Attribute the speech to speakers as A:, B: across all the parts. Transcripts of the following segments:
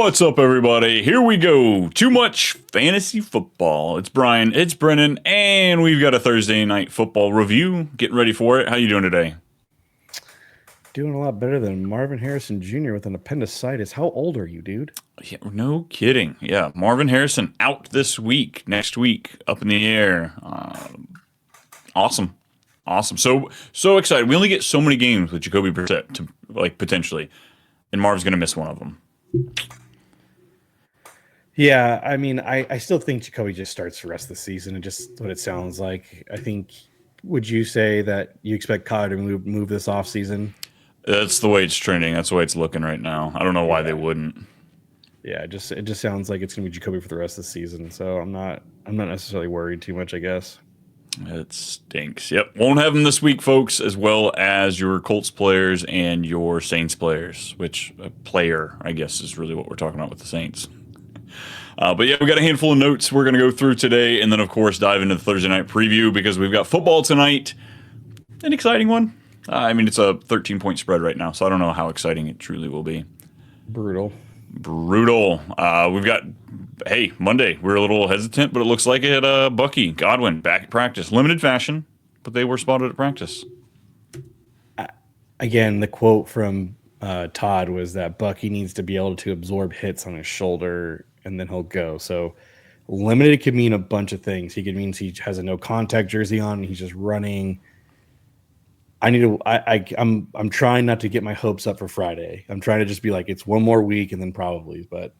A: What's up, everybody? Here we go. Too much fantasy football. It's Brian, it's Brennan, and we've got a Thursday night football review. Getting ready for it. How you doing today?
B: Doing a lot better than Marvin Harrison Jr. with an appendicitis. How old are you, dude?
A: Yeah, no kidding. Yeah, Marvin Harrison out this week. Next week, up in the air. Awesome, awesome. So excited. We only get so many games with Jacoby Brissett to potentially, and Marv's gonna miss one of them.
B: Yeah, I mean, I still think Jacoby just starts the rest of the season, and just what it sounds like. I think, would you say that you expect Kyle to move this offseason?
A: That's the way it's trending. That's the way it's looking right now. I don't know why they wouldn't.
B: Yeah, it just sounds like it's gonna be Jacoby for the rest of the season. So I'm not necessarily worried too much, I guess.
A: It stinks. Yep. Won't have them this week, folks, as well as your Colts players and your Saints players, which a player, I guess, is really what we're talking about with the Saints. But yeah, we got a handful of notes we're going to go through today, and then, of course, dive into the Thursday night preview because we've got football tonight. An exciting one. I mean, it's a 13-point spread right now, so I don't know how exciting it truly will be.
B: Brutal.
A: We've got, hey, Monday. We're a little hesitant, but it looks like it. Bucky, Godwin, back at practice. Limited fashion, but they were spotted at practice.
B: Again, the quote from Todd was that Bucky needs to be able to absorb hits on his shoulder, and then he'll go. So limited could mean a bunch of things. He could mean he has a no contact jersey on and he's just running. I'm trying not to get my hopes up for Friday. I'm trying to just be like, it's one more week and then probably. But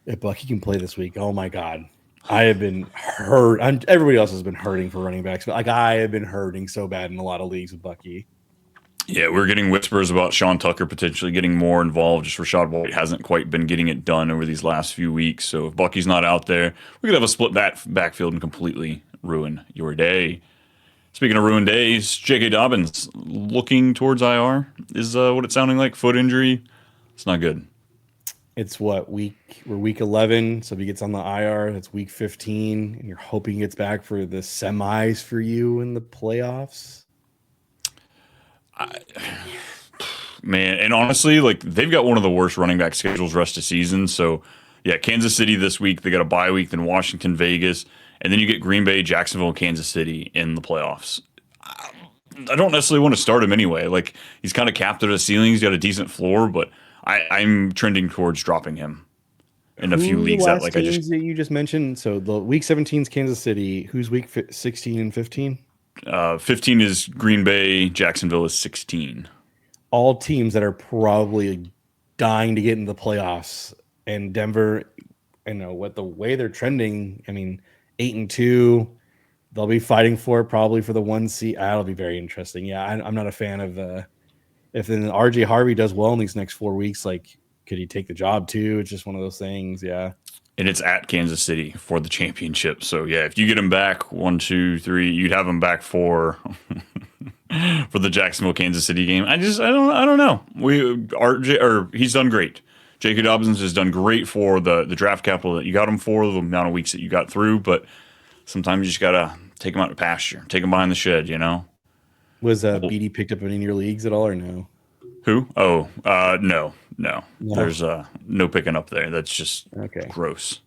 B: if Bucky can play this week, oh my God. I have been hurt. Everybody else has been hurting for running backs, but I have been hurting so bad in a lot of leagues with Bucky.
A: Yeah, we're getting whispers about Sean Tucker potentially getting more involved. Just Rashad White hasn't quite been getting it done over these last few weeks. So if Bucky's not out there, we could have a split backfield and completely ruin your day. Speaking of ruined days, J.K. Dobbins looking towards IR is what it's sounding like. Foot injury. It's not good.
B: It's we're week 11. So if he gets on the IR, that's week 15. And you're hoping he gets back for the semis for you in the playoffs.
A: Man, and honestly, they've got one of the worst running back schedules rest of season. So, yeah, Kansas City this week. They got a bye week, then Washington, Vegas, and then you get Green Bay, Jacksonville, and Kansas City in the playoffs. I don't necessarily want to start him anyway. He's kind of capped at a ceiling. He's got a decent floor, but I'm trending towards dropping him in a few leagues.
B: That you just mentioned. So the week 17 is Kansas City. Who's week 16 and 15?
A: 15 is Green Bay. Jacksonville is 16.
B: All teams that are probably dying to get into the playoffs. And Denver, what the way they're trending, 8-2, they'll be fighting for it probably for the 1 seed. That'll be very interesting. Yeah, I'm not a fan of if then RJ Harvey does well in these next 4 weeks, could he take the job too? It's just one of those things. Yeah.
A: And it's at Kansas City for the championship. So yeah, if you get him back 1, 2, 3, you'd have him back for the Jacksonville Kansas City game. I don't know. He's done great. J.K. Dobbins has done great for the draft capital that you got him for, the amount of weeks that you got through. But sometimes you just gotta take him out to pasture, take him behind the shed.
B: Was BD picked up in any of your leagues at all or no?
A: Who? Oh, no. There's no picking up there. That's just gross.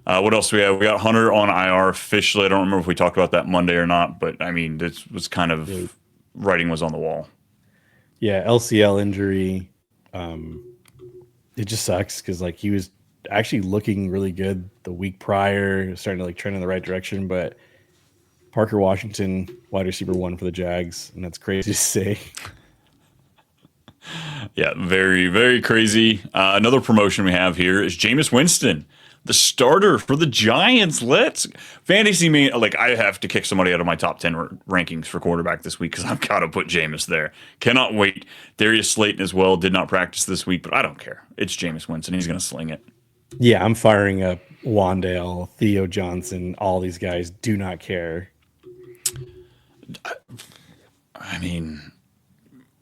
A: What else do we have? We got Hunter on IR officially. I don't remember if we talked about that Monday or not, but this was kind of writing was on the wall.
B: Yeah, LCL injury. It just sucks because he was actually looking really good the week prior, starting to trend in the right direction, but Parker Washington, wide receiver 1 for the Jags, and that's crazy to say.
A: Yeah, very, very crazy. Another promotion we have here is Jameis Winston, the starter for the Giants. Let's fantasy me. I have to kick somebody out of my top 10 rankings for quarterback this week because I've got to put Jameis there. Cannot wait. Darius Slayton as well did not practice this week, but I don't care. It's Jameis Winston. He's going to sling it.
B: Yeah, I'm firing up Wandale, Theo Johnson. All these guys do not care.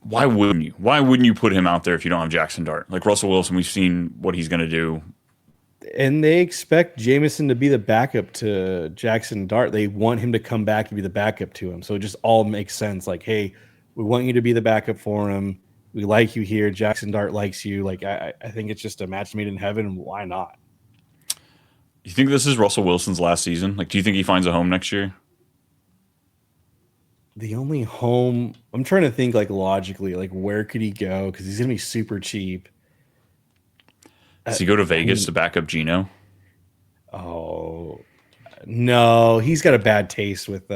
A: Why wouldn't you? Why wouldn't you put him out there if you don't have Jackson Dart? Russell Wilson, we've seen what he's going to do.
B: And they expect Jameson to be the backup to Jackson Dart. They want him to come back to be the backup to him. So it just all makes sense. Hey, we want you to be the backup for him. We like you here. Jackson Dart likes you. Like I think it's just a match made in heaven. Why not?
A: You think this is Russell Wilson's last season? Like, do you think he finds a home next year?
B: The only home I'm trying to think like logically, like where could he go? Because he's gonna be super cheap.
A: Does he go to
B: I
A: Vegas
B: mean,
A: to back up Geno?
B: oh no, he's got a bad taste with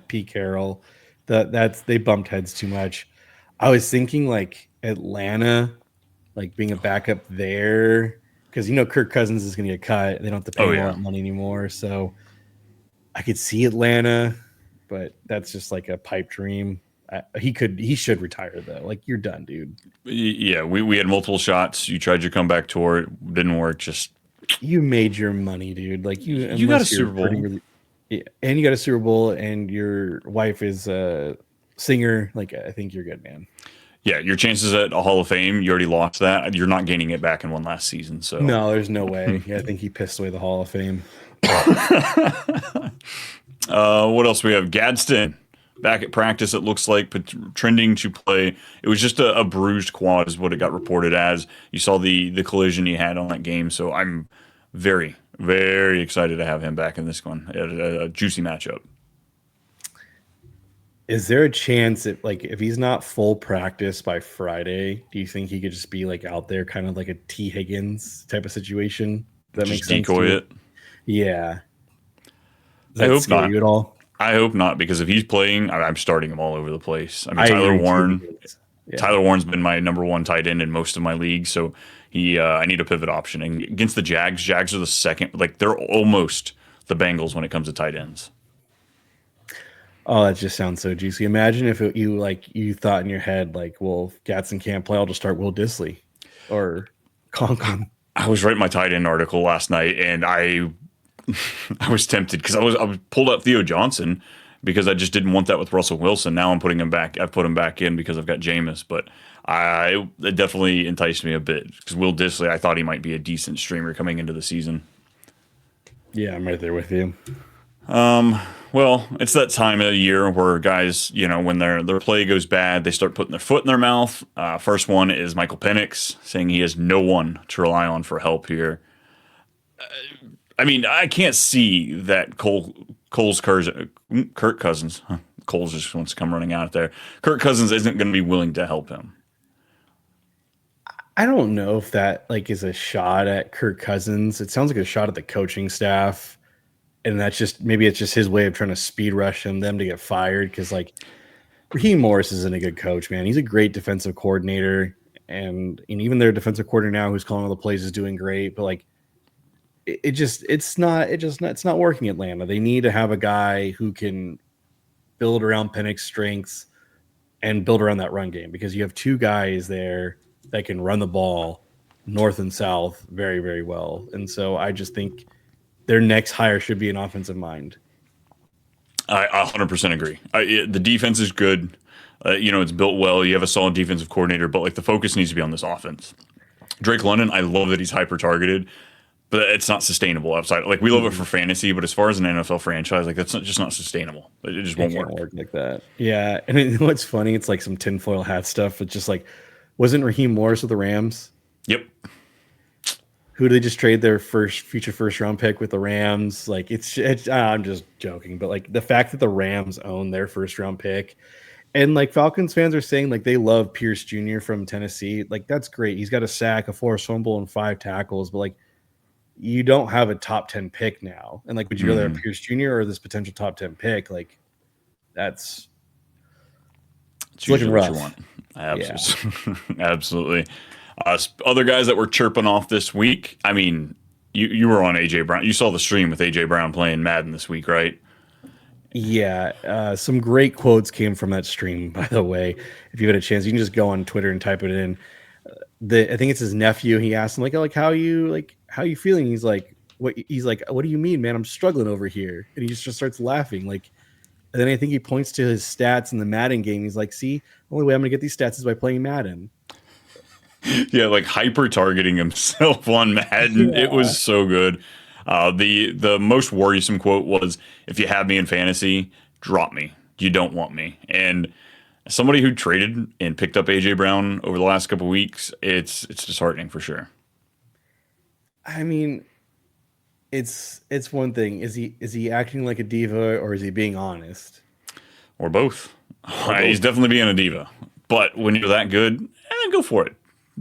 B: Pete Carroll. That's they bumped heads too much. I was thinking like Atlanta, like being a backup there, because Kirk Cousins is gonna get cut. They don't have to pay
A: Oh
B: him all
A: yeah.
B: that money anymore. So I could see Atlanta, but that's just like a pipe dream. He should retire though. Like you're done, dude.
A: Yeah, we had multiple shots. You tried your comeback tour, it didn't work. Just
B: You made your money, dude. Like you,
A: you got a
B: unless you're
A: Super
B: pretty
A: Bowl.
B: really, yeah, and you got a Super Bowl, and your wife is a singer. Like I think you're good, man.
A: Yeah, your chances at a Hall of Fame, you already lost that. You're not gaining it back in one last season. So,
B: No, there's no way. Yeah, I think he pissed away the Hall of Fame.
A: what else we have? Gadsden back at practice. It looks like trending to play. It was just a bruised quad, is what it got reported as. You saw the collision he had on that game. So I'm very very excited to have him back in this one. A juicy matchup.
B: Is there a chance that like if he's not full practice by Friday, do you think he could just be like out there, kind of like a T Higgins type of situation? Does that make
A: Just
B: sense to
A: decoy
B: you?
A: it.
B: Yeah. Does
A: I
B: that
A: hope
B: scare
A: not.
B: you at all?
A: I hope not, because if he's playing, I'm starting him all over the place. I mean,
B: I
A: Tyler
B: agree too.
A: Warren.
B: Because, yeah.
A: Tyler Warren's been my number one tight end in most of my leagues, so I need a pivot option. And against the Jags, Jags are the second, like they're almost the Bengals when it comes to tight ends.
B: Oh, that just sounds so juicy. Imagine if you thought in your head like, well, if Gatson can't play, I'll just start Will Disley or Conklin.
A: I was writing my tight end article last night, and I was tempted because I was pulled up Theo Johnson because I just didn't want that with Russell Wilson. Now I'm putting him back. I've put him back in because I've got Jameis, but it definitely enticed me a bit because Will Disley, I thought he might be a decent streamer coming into the season.
B: Yeah, I'm right there with you.
A: Well, it's that time of the year where guys, when their play goes bad, they start putting their foot in their mouth. First one is Michael Penix saying he has no one to rely on for help here. I mean, I can't see that Kirk Cousins. Coles just wants to come running out there. Kirk Cousins isn't going to be willing to help him.
B: I don't know if that like is a shot at Kirk Cousins. It sounds like a shot at the coaching staff. And that's just maybe it's just his way of trying to speed rush them to get fired. Because like Raheem Morris isn't a good coach, man. He's a great defensive coordinator, and even their defensive coordinator now, who's calling all the plays, is doing great. But like it's not working. Atlanta. They need to have a guy who can build around Penix's strengths and build around that run game, because you have two guys there that can run the ball north and south very, very well. And so I just think their next hire should be an offensive mind.
A: I 100% agree. The defense is good. It's built well. You have a solid defensive coordinator, but like the focus needs to be on this offense. Drake London, I love that he's hyper targeted, but it's not sustainable outside. Like we love it for fantasy, but as far as an NFL franchise, like that's just not sustainable. It just won't
B: It can't
A: work.
B: work like that. Yeah, and what's funny? It's like some tinfoil hat stuff. It's just like, wasn't Raheem Morris with the Rams?
A: Yep.
B: Who did they just trade their future first round pick with the Rams? Like I'm just joking, but like the fact that the Rams own their first round pick, and like Falcons fans are saying like they love Pierce Jr. from Tennessee. Like that's great. He's got a sack, a forced fumble, and 5 tackles. But like you don't have a top 10 pick now. And like, would you rather have Pierce Jr. or this potential top 10 pick? Like it's looking rough.
A: What you want. Absolutely. Yeah. Absolutely. Other guys that were chirping off this week. I mean, you were on AJ Brown. You saw the stream with AJ Brown playing Madden this week, right?
B: Yeah, some great quotes came from that stream. By the way, if you had a chance, you can just go on Twitter and type it in. I think it's his nephew. He asked him how you feeling? He's like, what do you mean, man? I'm struggling over here, and he just starts laughing. Like, and then I think he points to his stats in the Madden game. He's like, see, the only way I'm gonna get these stats is by playing Madden.
A: Yeah, like hyper targeting himself on Madden.
B: Yeah.
A: It was so good. The most worrisome quote was, "If you have me in fantasy, drop me. You don't want me." And Somebody who traded and picked up AJ Brown over the last couple of weeks, it's disheartening for sure.
B: I mean, it's one thing. Is he acting like a diva or is he being honest?
A: Or both.
B: Or
A: He's
B: both.
A: definitely being a diva. But when you're that good, go for it.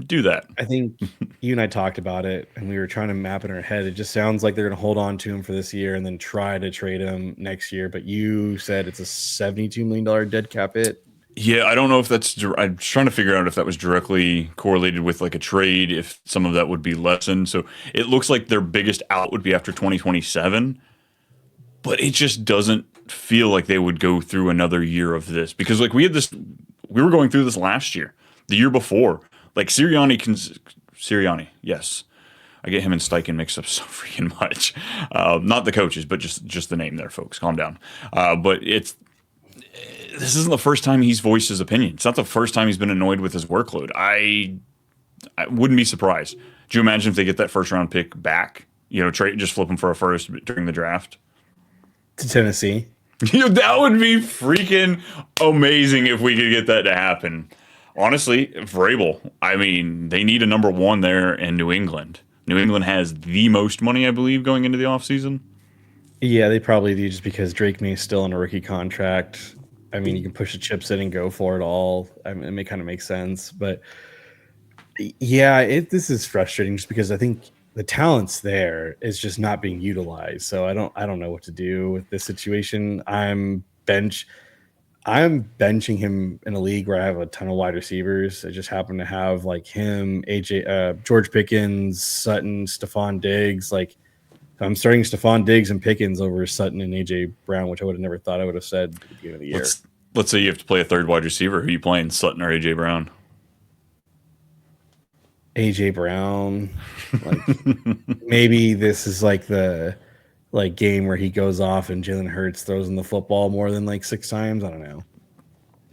A: Do that.
B: I think you and I talked about it, and we were trying to map in our head. It just sounds like they're going to hold on to him for this year and then try to trade him next year. But you said it's a $72 million dead cap hit.
A: Yeah, I don't know if that's. I'm trying to figure out if that was directly correlated with like a trade, if some of that would be lessened. So it looks like their biggest out would be after 2027, but it just doesn't feel like they would go through another year of this because like we were going through this last year, the year before. Like Sirianni, yes. I get him and Steichen mixed up so freaking much. Not the coaches, but just the name there, folks. Calm down. But this isn't the first time he's voiced his opinion. It's not the first time he's been annoyed with his workload. I wouldn't be surprised. Do you imagine if they get that first round pick back? Trade just flip him for a first during the draft
B: To Tennessee.
A: That would be freaking amazing if we could get that to happen. Honestly, Vrabel. I mean, they need a number one there in New England. New England has the most money, I believe, going into the offseason.
B: Yeah, they probably do just because Drake May is still on a rookie contract. I mean, you can push the chips in and go for it all. I mean, it kind of makes sense. But yeah, this is frustrating just because I think the talent's there is just not being utilized. So I don't know what to do with this situation. I'm benching him in a league where I have a ton of wide receivers. I just happen to have like him, George Pickens, Sutton, Stephon Diggs. Like I'm starting Stephon Diggs and Pickens over Sutton and AJ Brown, which I would have never thought I would have said at the beginning of the year.
A: Let's say you have to play a third wide receiver. Who are you playing, Sutton or AJ Brown?
B: AJ Brown. Like maybe this is like the game where he goes off and Jalen Hurts throws in the football more than like 6 times. I don't know.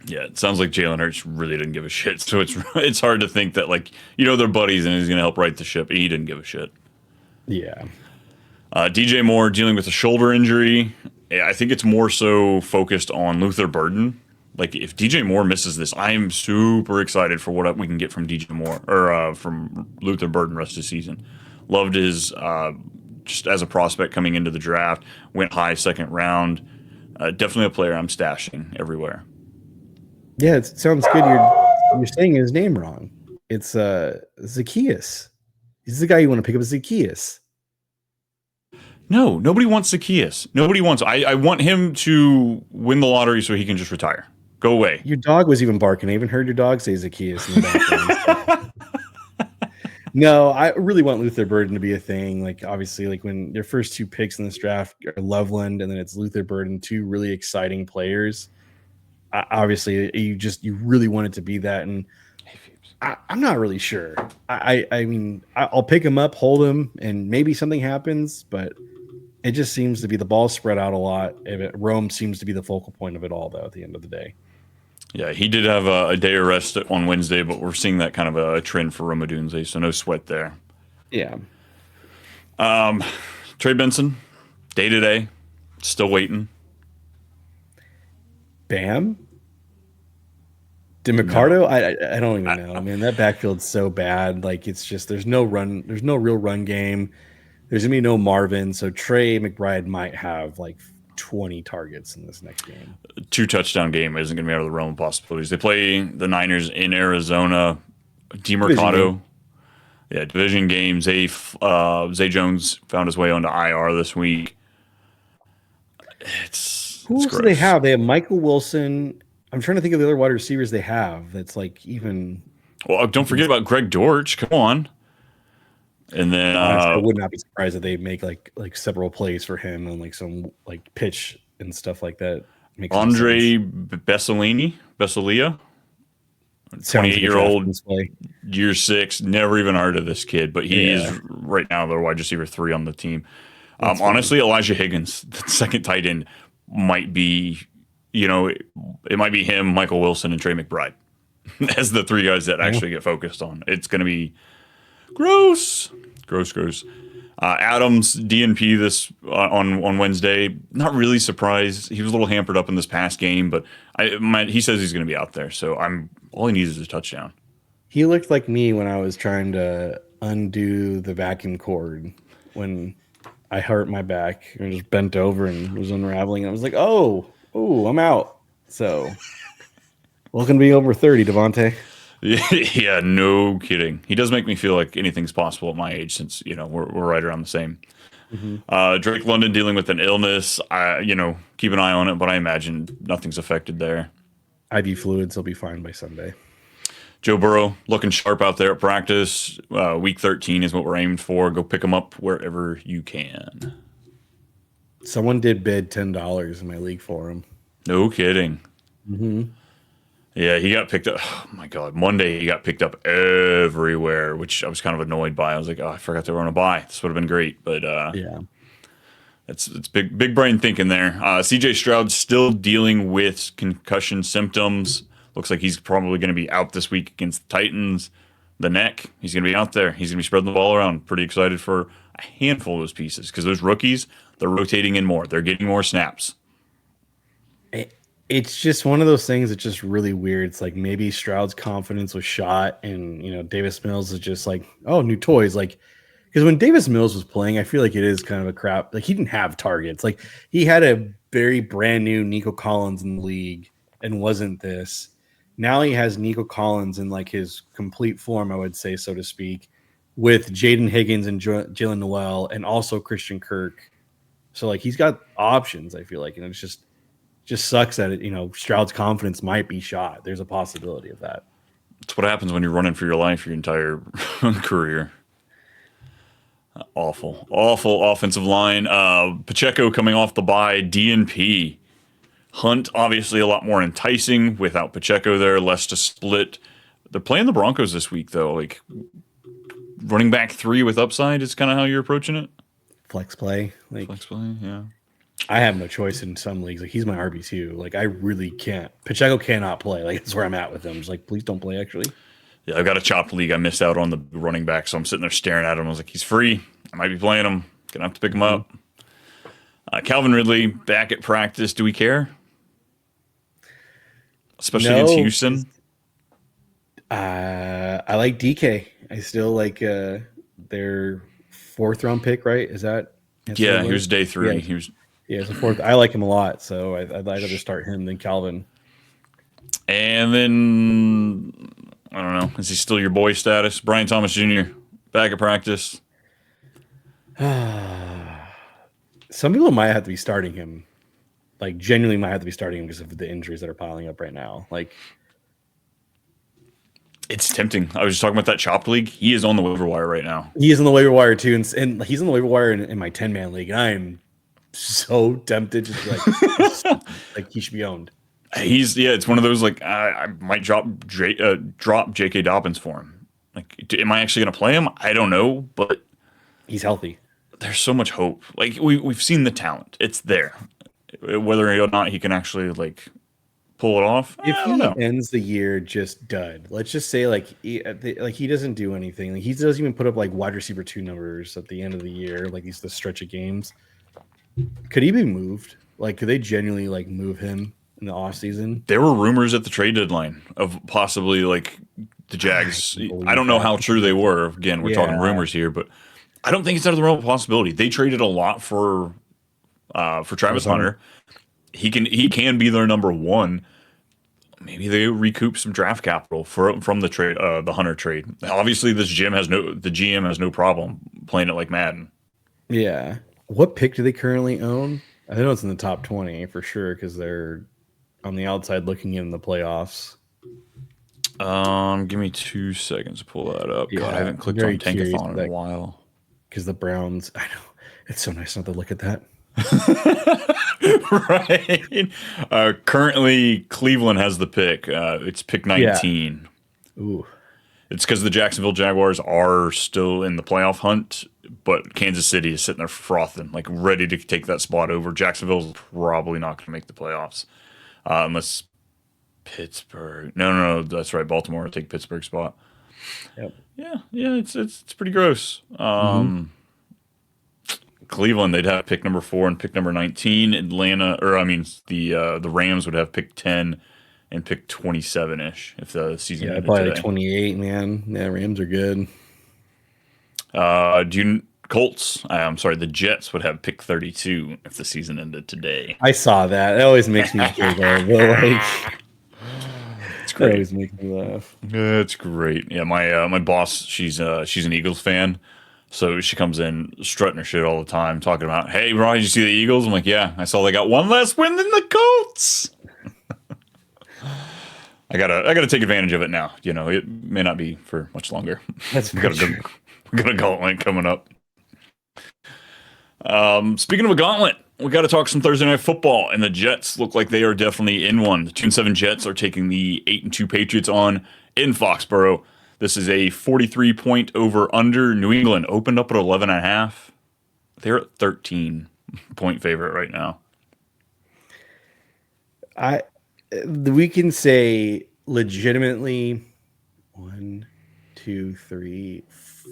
A: Yeah, it sounds like Jalen Hurts really didn't give a shit. So it's hard to think that like they're buddies and he's going to help right the ship. He didn't give a shit.
B: Yeah.
A: DJ Moore dealing with a shoulder injury. I think it's more so focused on Luther Burden. Like if DJ Moore misses this, I am super excited for what we can get from DJ Moore or from Luther Burden rest of the season. Loved his just as a prospect coming into the draft. Went high second round. Definitely a player I'm stashing everywhere.
B: Yeah, it sounds good. You're saying his name wrong. It's Zacchaeus. He's the guy you want to pick up, Zacchaeus.
A: No, nobody wants Zacchaeus. Nobody wants. I want him to win the lottery so he can just retire. Go away.
B: Your dog was even barking. I even heard your dog say Zacchaeus in the background. No, I really want Luther Burden to be a thing. Like obviously, like when your first 2 picks in this draft are Loveland and then it's Luther Burden, 2 really exciting players. Obviously, you really want it to be that, and I'm not really sure. I mean, I'll pick him up, hold him, and maybe something happens, but it just seems to be the ball spread out a lot. Rome seems to be the focal point of it all, though, at the end of the day.
A: Yeah, he did have a day of rest on Wednesday, but we're seeing that kind of a trend for Rome Odunze, so no sweat there.
B: Yeah.
A: Trey Benson, day to day, still waiting.
B: Bam? DeMarcado? No. I don't even know. Man, that backfield's so bad. Like it's just there's no real run game. There's gonna be no Marvin. So Trey McBride might have like 20 targets in this next game.
A: 2 touchdown game isn't gonna be out of the realm of possibilities. They play the Niners in Arizona. DeMarcado. Yeah, division game. Zay Jones found his way onto IR this week.
B: Who else do they have? They have Michael Wilson. I'm trying to think of the other wide receivers they have. That's like even.
A: Well, don't forget about Greg Dortch. Come on. And then
B: I would not be surprised if they make like several plays for him and like some like pitch and stuff like that.
A: Andre Bessalia, 28-year-old, year 6. Never even heard of this kid, but he is right now the wide receiver 3 on the team. Honestly, Elijah Higgins, the second tight end, might be, it might be him, Michael Wilson, and Trey McBride as the 3 guys that actually get focused on. It's going to be gross. Adams DNP this on Wednesday. Not really surprised. He was a little hampered up in this past game, but he says he's going to be out there. So all he needs is a touchdown.
B: He looked like me when I was trying to undo the vacuum cord when I hurt my back and just bent over and was unraveling. And I was like, oh, I'm out. So, welcome to be over 30, Devontae.
A: Yeah, no kidding. He does make me feel like anything's possible at my age, since we're right around the same. Drake London dealing with an illness. Keep an eye on it, but I imagine nothing's affected there.
B: IV fluids, he'll be fine by Sunday.
A: Joe Burrow looking sharp out there at practice. Week 13 is what we're aiming for. Go pick him up wherever you can.
B: Someone did bid $10 in my league for him.
A: No kidding. Yeah, he got picked up. Oh my God. Monday he got picked up everywhere, which I was kind of annoyed by. I was like, oh, I forgot they were on a bye. This would have been great. But
B: yeah.
A: It's big brain thinking there. CJ Stroud still dealing with concussion symptoms. Looks like he's probably going to be out this week against the Titans. The neck, he's going to be out there. He's going to be spreading the ball around. Pretty excited for a handful of those pieces because those rookies, they're rotating in more. They're getting more snaps.
B: It's just one of those things that's just really weird. It's like maybe Stroud's confidence was shot and, Davis Mills is just like, oh, new toys. Like, because when Davis Mills was playing, I feel like it is kind of a crap. Like, he didn't have targets. Like, he had a very brand new Nico Collins in the league and wasn't this. Now he has Nico Collins in like his complete form, I would say, so to speak, with Jaden Higgins and Jalen Noel and also Christian Kirk. So like he's got options, I feel like, and it's just sucks that Stroud's confidence might be shot. There's a possibility of that.
A: That's what happens when you're running for your life your entire career. Awful offensive line. Pacheco coming off the bye, DNP. Hunt, obviously a lot more enticing without Pacheco there, less to split. They're playing the Broncos this week, though. Like, running back 3 with upside is kind of how you're approaching it?
B: Flex play.
A: Flex play, yeah.
B: I have no choice in some leagues. Like, he's my RB2. Like, I really can't. Pacheco cannot play. Like, that's where I'm at with him. Just like, please don't play, actually.
A: Yeah, I've got a chopped league. I missed out on the running back, so I'm sitting there staring at him. I was like, he's free. I might be playing him. Gonna have to pick him up. Calvin Ridley back at practice. Do we care? Especially against Houston.
B: I like DK. I still like their 4th round pick, right? Is that?
A: Yeah, he was day 3.
B: Yeah,
A: he was.
B: Yeah, it's a 4th. I like him a lot, so I'd rather start him than Calvin.
A: And then I don't know. Is he still your boy status? Brian Thomas Jr. back at practice.
B: Some people might have to be starting him. Like, genuinely might have to be starting him because of the injuries that are piling up right now. Like,
A: it's tempting. I was just talking about that chopped league. He is on the waiver wire right now.
B: He is on the waiver wire too, and he's on the waiver wire in my 10-man league. And I am so tempted to be like he should be owned.
A: It's one of those like I might drop J.K. Dobbins for him. Like, am I actually going to play him? I don't know, but
B: he's healthy.
A: There's so much hope. Like we've seen the talent. It's there. Whether or not he can actually like pull it off.
B: If he ends the year just dud, let's just say he doesn't do anything. Like, he doesn't even put up like wide receiver 2 numbers at the end of the year. Like, the stretch of games. Could he be moved? Like, could they genuinely like move him in the offseason?
A: There were rumors at the trade deadline of possibly like the Jags. I don't know how true they were. Again, we're talking rumors here, but I don't think it's out of the realm of possibility. They traded a lot for Travis Hunter. He can be their number 1. Maybe they recoup some draft capital from the trade, the Hunter trade. Obviously, the GM has no problem playing it like Madden.
B: Yeah. What pick do they currently own? I know it's in the top 20 for sure because they're on the outside looking in the playoffs.
A: Give me 2 seconds to pull that up. God, I haven't clicked on Tankathon in a while.
B: Because the Browns, I know, it's so nice not to look at that.
A: Right. Currently, Cleveland has the pick. It's pick 19.
B: Yeah. Ooh.
A: It's because the Jacksonville Jaguars are still in the playoff hunt, but Kansas City is sitting there frothing, like ready to take that spot over. Jacksonville's probably not going to make the playoffs unless Pittsburgh. No, that's right. Baltimore will take Pittsburgh's spot.
B: Yep.
A: Yeah. It's pretty gross. Cleveland, they'd have pick number 4 and pick number 19. The Rams would have pick 10 and pick 27-ish if the season ended
B: probably
A: today.
B: like 28, man. Yeah, Rams are good.
A: The Jets would have pick 32 if the season ended today.
B: I saw that. It always makes me giggle. But
A: It's
B: it
A: great.
B: always makes me laugh.
A: It's great. Yeah, my boss, she's an Eagles fan, so she comes in strutting her shit all the time, talking about, "Hey, Ron, did you see the Eagles?" I'm like, "Yeah, I saw they got one less win than the Colts." I gotta take advantage of it now. It may not be for much longer.
B: That's
A: we got a gauntlet coming up. Speaking of a gauntlet, we got to talk some Thursday Night Football, and the Jets look like they are definitely in one. The 2-7 Jets are taking the 8-2 Patriots on in Foxborough. This is a 43-point over/under. New England opened up at 11.5. They're at 13-point favorite right now.
B: We can say legitimately 1, 2, 3,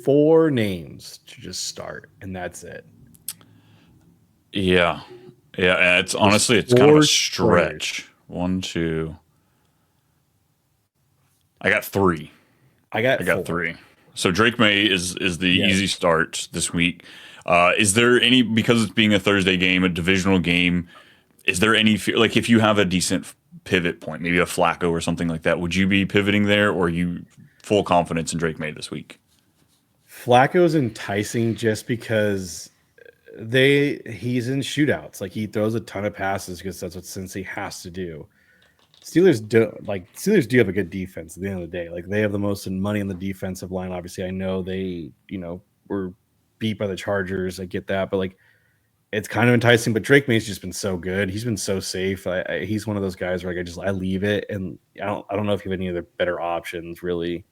B: 4 names to just start, and that's it.
A: Yeah. It's honestly, it's kind of a stretch. 1, 2. I got 3.
B: I got
A: 3. So Drake May is the easy start this week. Is there any, because it's being a Thursday game, a divisional game, is there any, like, if you have a decent pivot point, maybe a Flacco or something like that, would you be pivoting there, or are you full confidence in Drake May this week?
B: Flacco's enticing just because he's in shootouts. Like, he throws a ton of passes because that's what Cincy has to do. Steelers do have a good defense at the end of the day. Like, they have the most money on the defensive line. Obviously, I know they, were beat by the Chargers. I get that, but like, it's kind of enticing. But Drake May's just been so good. He's been so safe. He's one of those guys where I leave it, and I don't know if you have any other better options really.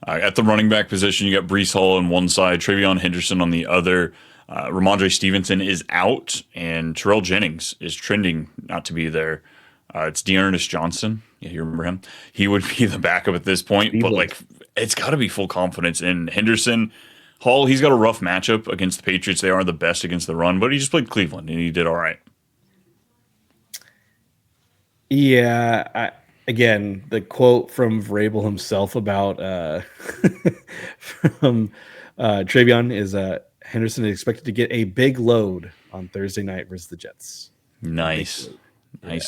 A: At the running back position, you got Breece Hall on one side, Travion Henderson on the other. Ramondre Stevenson is out, and Terrell Jennings is trending not to be there. It's Dearness Johnson. Yeah, you remember him? He would be the backup at this point, but like, it's got to be full confidence in Henderson. Hall, he's got a rough matchup against the Patriots. They are the best against the run, but he just played Cleveland, and he did all right.
B: Yeah, again, the quote from Vrabel himself about from Travion is Henderson is expected to get a big load on Thursday night versus the Jets.
A: Nice,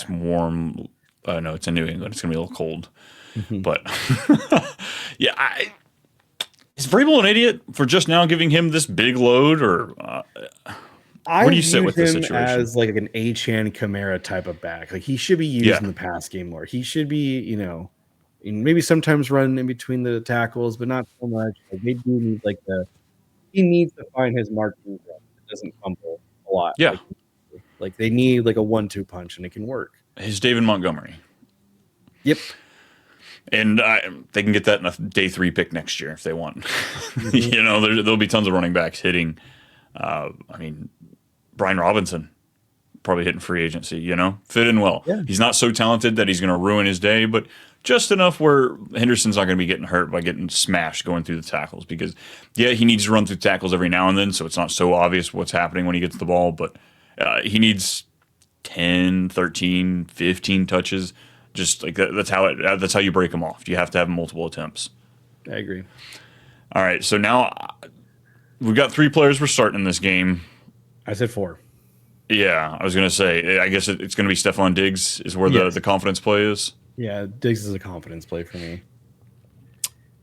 A: warm. No, it's in New England. It's gonna be a little cold, but yeah. Is Vrabel an idiot for just now giving him this big load, or where do you sit with this situation?
B: As like an Achane Kamara type of back, like he should be used in the pass game more. He should be, maybe sometimes run in between the tackles, but not so much. Like, they do need he needs to find his marking zone. It doesn't fumble a lot.
A: Yeah,
B: like they need like a 1-2 punch, and it can work.
A: His David Montgomery.
B: Yep.
A: And they can get that in a day 3 pick next year if they want. There'll be tons of running backs hitting. Brian Robinson probably hitting free agency. Fit in well. Yeah. He's not so talented that he's going to ruin his day, but just enough where Henderson's not going to be getting hurt by getting smashed going through the tackles. Because he needs to run through tackles every now and then, so it's not so obvious what's happening when he gets the ball. But he needs 10, 13, 15 touches. Just like that, that's how you break them off. You have to have multiple attempts.
B: I agree.
A: All right, so now we've got 3 players we're starting in this game.
B: I said 4.
A: Yeah, I was going to say, I guess it's going to be Stephon Diggs is where the confidence play is.
B: Yeah, Diggs is a confidence play for me.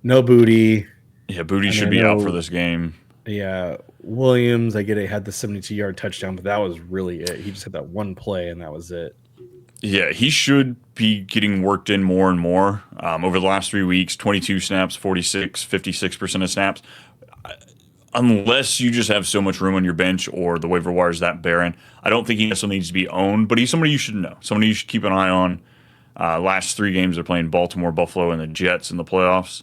B: No Booty.
A: Yeah, Booty should be out for this game.
B: Yeah, Williams, I get it, had the 72-yard touchdown, but that was really it. He just had that one play, and that was it.
A: Yeah, he should be getting worked in more and more. Over the last 3 weeks, 22 snaps, 56% of snaps. Unless you just have so much room on your bench or the waiver wire is that barren, I don't think he necessarily needs to be owned, but he's somebody you should know. Somebody you should keep an eye on. Last 3 games, they're playing Baltimore, Buffalo, and the Jets in the playoffs.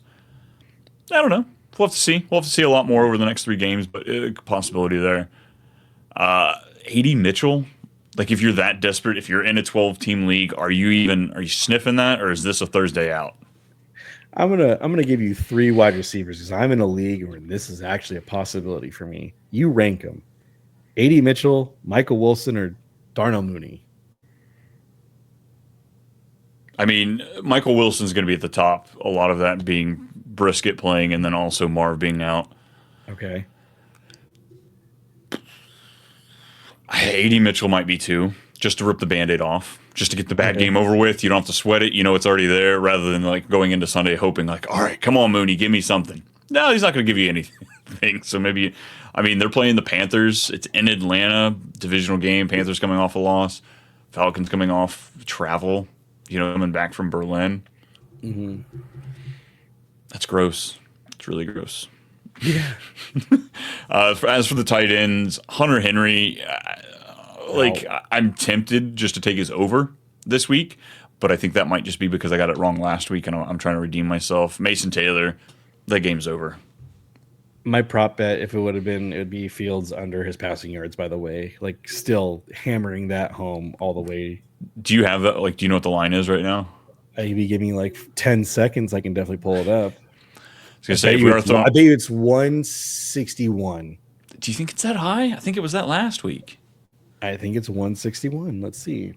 A: I don't know. We'll have to see. We'll have to see a lot more over the next 3 games, but a possibility there. A.D. Mitchell. Like, if you're that desperate, if you're in a 12-team league, are you sniffing that, or is this a Thursday out?
B: I'm gonna give you 3 wide receivers because I'm in a league where this is actually a possibility for me. You rank them. A.D. Mitchell, Michael Wilson, or Darnell Mooney?
A: I mean, Michael Wilson's going to be at the top. A lot of that being Brisket playing, and then also Marv being out.
B: Okay.
A: A.D. Mitchell might be too, just to rip the Band-Aid off, just to get the bad
B: Okay.
A: game over with. You don't have to sweat it. You know it's already there, rather than like going into Sunday hoping like, all right, come on, Mooney, give me something. No, he's not going to give you anything. So maybe, I mean, they're playing the Panthers. It's in Atlanta, divisional game. Panthers coming off a loss. Falcons coming off travel. Coming back from Berlin.
B: Mm-hmm.
A: That's gross. It's really gross.
B: Yeah.
A: As for the tight ends, Hunter Henry, I'm tempted just to take his over this week, but I think that might just be because I got it wrong last week and I'm trying to redeem myself. Mason Taylor, that game's over.
B: My prop bet, if it would have been, it would be Fields under his passing yards, by the way. Like, still hammering that home all the way.
A: Do you have that? Like, do you know what the line is right now?
B: Maybe give me like 10 seconds. I can definitely pull it up.
A: I was going to say,
B: I think it's 161.
A: Do you think it's that high? I think it was that last week.
B: I think it's 161. Let's see.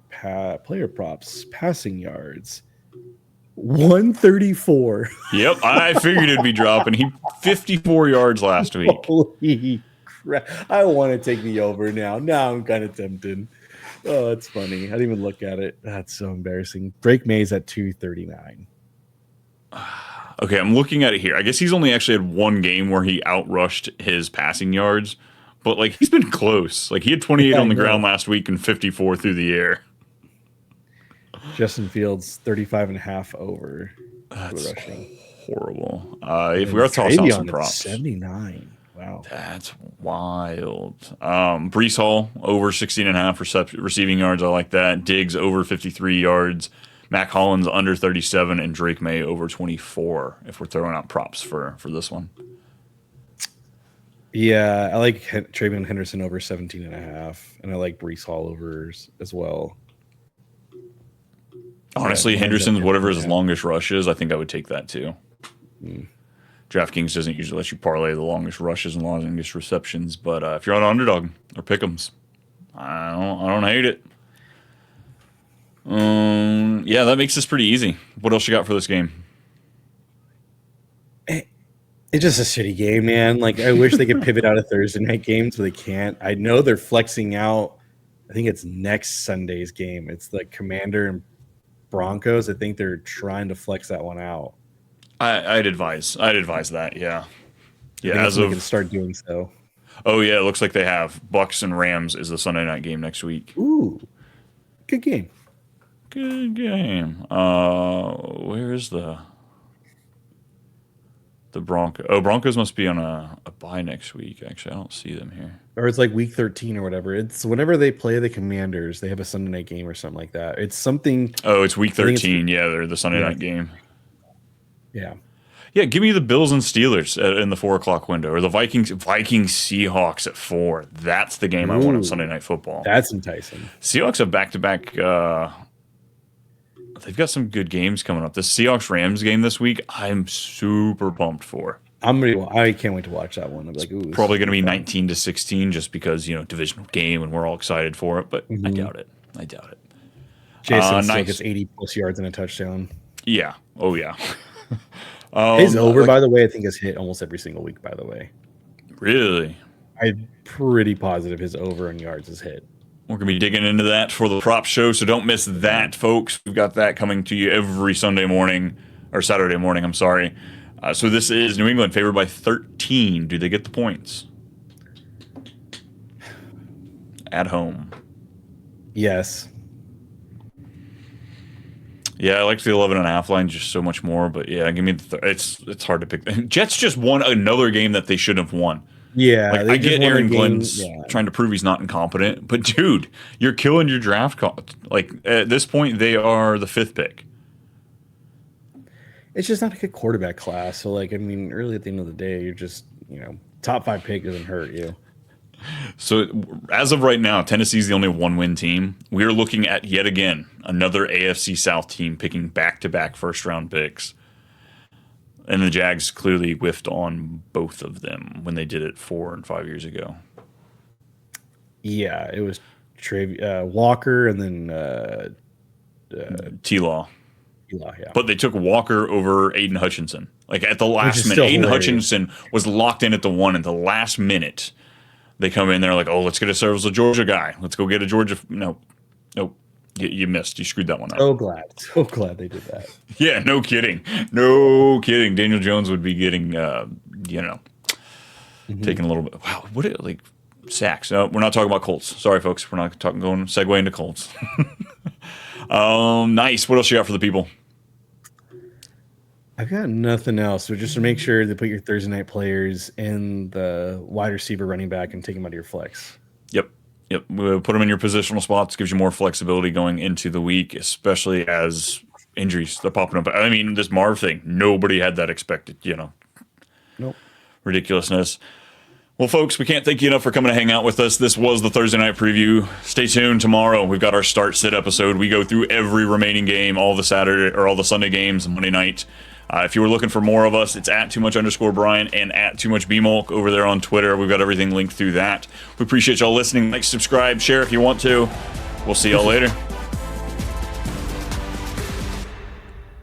B: Player props, passing yards. 134.
A: Yep, I figured it'd be dropping. He 54 yards last week.
B: Holy crap. I want to take the over now. Now I'm kind of tempted. Oh, that's funny. I didn't even look at it. That's so embarrassing. Drake May's at 239.
A: Okay, I'm looking at it here. I guess he's only actually had one game where he outrushed his passing yards, but like he's been close. Like he had 28 on the ground last week and 54 through the air.
B: Justin Fields 35 and a half over.
A: That's horrible. If we are tossing out some props,
B: 79. Wow,
A: that's wild. Breece Hall over 16 and a half receiving yards. I like that. Diggs over 53 yards. Mac Hollins under 37 and Drake May over 24. If we're throwing out props for this one.
B: Yeah, I like Travion Henderson over 17 and a half, and I like Breece Hall overs as well.
A: Honestly, Henderson's whatever his longest rush is, I think I would take that too. DraftKings doesn't usually let you parlay the longest rushes and longest receptions, but if you're on underdog or pick'ems, I don't hate it. Yeah, that makes this pretty easy. What else you got for this game?
B: It's just a shitty game, man. Like, I wish they could pivot out of Thursday night games, but they can't. I know they're flexing out. I think it's next Sunday's game. It's the Commander and Broncos. I think they're trying to flex that one out.
A: I'd advise that. Yeah.
B: As we can start doing so.
A: Oh yeah, it looks like they have Bucks and Rams is the Sunday night game next week.
B: Ooh, good game.
A: Good game. Where is the Broncos? Oh, Broncos must be on a bye next week. Actually, I don't see them here.
B: Or it's like week 13 or whatever. It's whenever they play the Commanders, they have a Sunday night game or something like that. It's something.
A: Oh, it's week 13. Yeah, they're the Sunday night game.
B: Yeah.
A: Yeah, give me the Bills and Steelers in the 4 o'clock window, or the Vikings Seahawks at 4. That's the game I want on Sunday Night Football.
B: That's enticing.
A: Seahawks have back-to-back. They've got some good games coming up. The Seahawks Rams game this week, I'm super pumped for.
B: I can't wait to watch that one. I'm like, ooh,
A: probably going to be 19-16, just because divisional game and we're all excited for it. But I doubt it.
B: Jason still gets 80 plus yards and a touchdown.
A: Yeah. Oh yeah.
B: His over, by the way, I think is hit almost every single week. By the way,
A: really,
B: I'm pretty positive his over in yards is hit.
A: We're going to be digging into that for the prop show, so don't miss that, folks. We've got that coming to you every Sunday morning, or Saturday morning, I'm sorry. So this is New England favored by 13. Do they get the points? At home.
B: Yes.
A: Yeah, I like the 11.5 line just so much more, but yeah, give me it's hard to pick. Jets just won another game that they shouldn't have won.
B: Yeah,
A: like, I get Aaron Glenn's trying to prove he's not incompetent, but dude, you're killing your draft Like at this point, they are the 5th pick.
B: It's just not a good quarterback class. So, like, I mean, really at the end of the day, you're just top 5 pick doesn't hurt you.
A: So as of right now, Tennessee's the only 1-win team. We are looking at yet again another AFC South team picking back-to-back first-round picks. And the Jags clearly whiffed on both of them when they did it 4 and 5 years ago.
B: Yeah, it was Walker and then
A: T-Law.
B: Eli, yeah.
A: But they took Walker over Aiden Hutchinson. Like at the last minute,
B: still
A: Aiden
B: hilarious.
A: Hutchinson was locked in at the 1 at the last minute. They come in there like, oh, let's get ourselves a Georgia guy. Let's go get a Georgia. No, nope. You missed. You screwed that one up.
B: So glad they did that.
A: Yeah, no kidding. No kidding. Daniel Jones would be getting, taking a little bit. Wow, like sacks? No, we're not talking about Colts. Sorry, folks. We're not going segue into Colts. Nice. What else you got for the people?
B: I've got nothing else. So just to make sure to put your Thursday night players in the wide receiver, running back, and take them out of your flex.
A: Yep. We'll put them in your positional spots. Gives you more flexibility going into the week, especially as injuries are popping up. I mean, this Marv thing, nobody had that expected.
B: Nope.
A: Ridiculousness. Well, folks, we can't thank you enough for coming to hang out with us. This was the Thursday night preview. Stay tuned tomorrow. We've got our start-sit episode. We go through every remaining game, all the Saturday or all the Sunday games, Monday night. If you were looking for more of us, it's at @too_much_Brian and at @too_much_BMulk over there on Twitter. We've got everything linked through that. We appreciate y'all listening. Like, subscribe, share if you want to. We'll see y'all later.